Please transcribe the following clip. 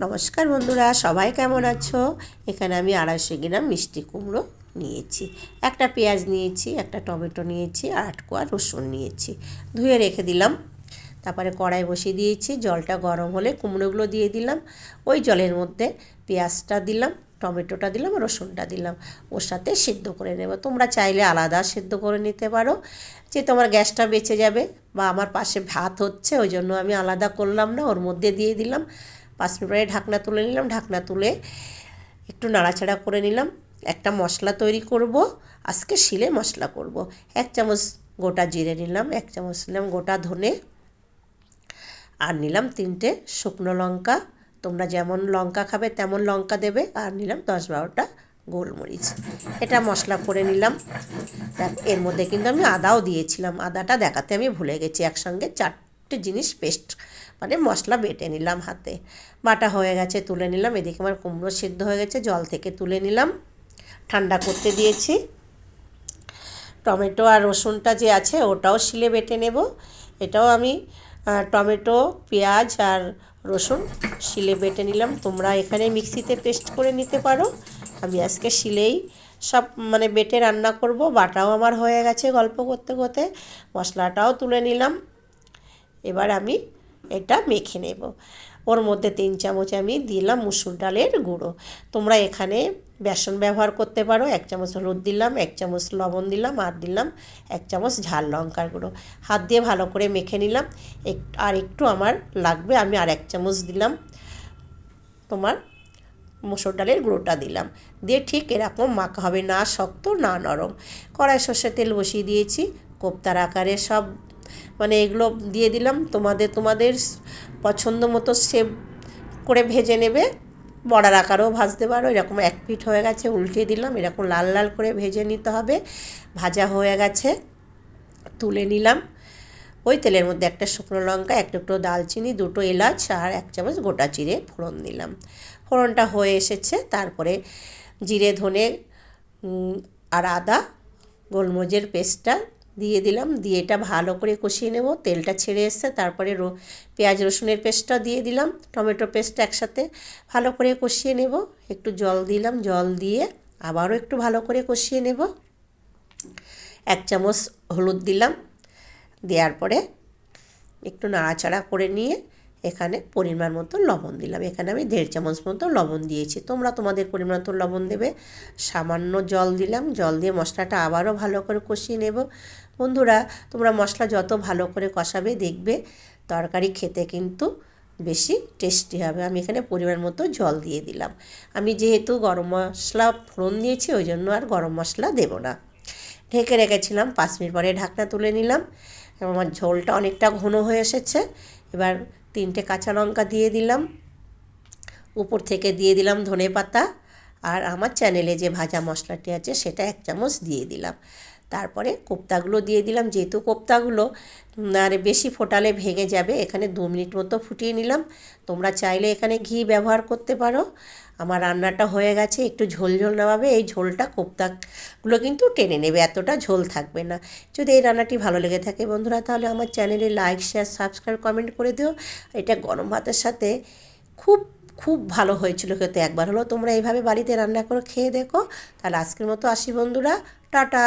নমস্কার বন্ধুরা, সবাই কেমন আছো? এখানে আমি 250 গ্রাম মিষ্টি কুমড়ো নিয়েছি, একটা পেঁয়াজ নিয়েছি, একটা টমেটো নিয়েছি, আর 8 কোয়া রসুন নিয়েছি। ধুয়ে রেখে দিলাম। তারপরে কড়াই বসিয়ে দিয়েছি, জলটা গরম হলে কুমড়োগুলো দিয়ে দিলাম। ওই জলের মধ্যে পেঁয়াজটা দিলাম, টমেটোটা দিলাম, রসুনটা দিলাম, ওর সাথে সিদ্ধ করে নেব। তোমরা চাইলে আলাদা সিদ্ধ করে নিতে পারো, যে তোমার গ্যাসটা বেঁচে যাবে। বা আমার পাশে ভাত হচ্ছে, ওই জন্য আমি আলাদা করলাম না, ওর মধ্যে দিয়ে দিলাম। 5 মিনিট পরে ঢাকনা তুলে নিলাম। ঢাকনা তুলে একটু নাড়াচাড়া করে নিলাম। একটা মশলা তৈরি করব, আজকে শিলে মশলা করব। 1 চামচ গোটা জিরে নিলাম, 1 চামচ নিলাম গোটা ধনে, আর নিলাম 3টে শুকনো লঙ্কা। তোমরা যেমন লঙ্কা খাবে তেমন লঙ্কা দেবে। আর নিলাম 10-12টা গোলমরিচ। এটা মশলা করে নিলাম। এর মধ্যে কিন্তু আমি আদাও দিয়েছিলাম, আদাটা দেখাতে আমি ভুলে গেছি। একসঙ্গে 4টে জিনিস পেস্ট মানে মশলা বেটে নিলাম হাতে। বাটা হয়ে গেছে, তুলে নিলাম। এদিকে আমার কুমড়ো সিদ্ধ হয়ে গেছে, জল থেকে তুলে নিলাম, ঠান্ডা করতে দিয়েছি। টমেটো আর রসুনটা যে আছে ওটাও শিলে বেটে নেব। এটাও আমি টমেটো, পেঁয়াজ আর রসুন শিলে বেটে নিলাম। তোমরা এখানে মিক্সিতে পেস্ট করে নিতে পারো, আমি আজকে শিলেই সব মানে বেটে রান্না করব। বাটাও আমার হয়ে গেছে গল্প করতে করতে। মশলাটাও তুলে নিলাম। এবার আমি এটা মেখে নেব। ওর মধ্যে 3 চামচ আমি দিলাম মুসুর ডালের গুঁড়ো। তোমরা এখানে বেসন ব্যবহার করতে পারো। 1 চামচ হলুদ দিলাম, 1 চামচ লবণ দিলাম, আর দিলাম 1 চামচ ঝাল লঙ্কার গুঁড়ো। হাত দিয়ে ভালো করে মেখে নিলাম। আর একটু আমার লাগবে, আমি আর 1 চামচ দিলাম তোমার মুসুর ডালের গুঁড়োটা দিলাম। দিয়ে ঠিক এরকম মাখা হবে, না শক্ত না নরম। কড়াই সর্ষের তেল বসিয়ে দিয়েছি, কোপ্তার আকারে সব মানে এগুলো দিয়ে দিলাম। তোমাদের পছন্দ মতো শেপ করে ভেজে নেবে। বড়ার আকারেও ভাজতে পারো। এরকম 1 পিঠ হয়ে গেছে, উল্টিয়ে দিলাম। এরকম লাল লাল করে ভেজে নিতে হবে। ভাজা হয়ে গেছে, তুলে নিলাম। ওই তেলের মধ্যে একটা শুকনো লঙ্কা, 1 টুকরো দালচিনি, 2টো এলাচ আর 1 চামচ গোটা জিরে ফোড়ন দিলাম। ফোড়নটা হয়ে এসেছে, তারপরে জিরে, ধনে আর আদা গোলমরিচের পেস্টটা দিয়ে দিলাম। দিয়ে এটা ভালো করে কষিয়ে নেব। তেলটা ছেড়ে এসছে, তারপরে পেঁয়াজ রসুনের পেস্টটা দিয়ে দিলাম, টমেটো পেস্ট একসাথে ভালো করে কষিয়ে নেব। একটু জল দিলাম, জল দিয়ে আবারও একটু ভালো করে কষিয়ে নেব। 1 চামচ হলুদ দিলাম। দেওয়ার পরে একটু নাড়াচাড়া করে নিয়ে এখানে পরিমাণ মতো লবণ দিলাম। এখানে আমি 1.5 চামচ মতো লবণ দিয়েছি, তোমরা তোমাদের পরিমাণ মতো লবণ দেবে। সামান্য জল দিলাম, জল দিয়ে মশলাটা আবারও ভালো করে কষিয়ে নেব। বন্ধুরা, তোমরা মশলা যত ভালো করে কষাবে দেখবে তরকারি খেতে কিন্তু বেশি টেস্টি হবে। আমি এখানে পরিমাণ মতো জল দিয়ে দিলাম। আমি যেহেতু গরম মশলা ফোড়ন দিয়েছি, ওই জন্য আর গরম মশলা দেব না। ঢেকে রেখেছিলাম। 5 মিনিট পরে ঢাকনা তুলে নিলাম। আমার ঝোলটা অনেকটা ঘন হয়ে এসেছে। এবার 3টে কাঁচা লঙ্কা দিয়ে দিলাম, উপর থেকে দিয়ে দিলাম ধনে পাতা, আর আমার চ্যানেলে যে ভাজা মশলাটি আছে সেটা 1 চামচ দিয়ে দিলাম। তারপরে কোপ্তাগুলো দিয়ে দিলাম। যেহেতু কোপ্তাগুলো আর বেশি ফোটালে ভেঙে যাবে, এখানে 2 মিনিট মতো ফুটিয়ে নিলাম। তোমরা চাইলে এখানে ঘি ব্যবহার করতে পারো। আমার রান্নাটা হয়ে গেছে, একটু ঝোল ঝোল নামাবে। এই ঝোলটা কোপ্তাগুলো কিন্তু টেনে নেবে, এতটা ঝোল থাকবে না। যদি এই রান্নাটি ভালো লেগে থাকে বন্ধুরা, তাহলে আমার চ্যানেলে লাইক, শেয়ার, সাবস্ক্রাইব, কমেন্ট করে দিও। এটা গরম ভাতের সাথে খুব খুব ভালো হয়েছিল খেতে। একবার হলেও তোমরা এইভাবে বাড়িতে রান্না করে খেয়ে দেখো। তাহলে আজকের মতো আসি বন্ধুরা, টাটা।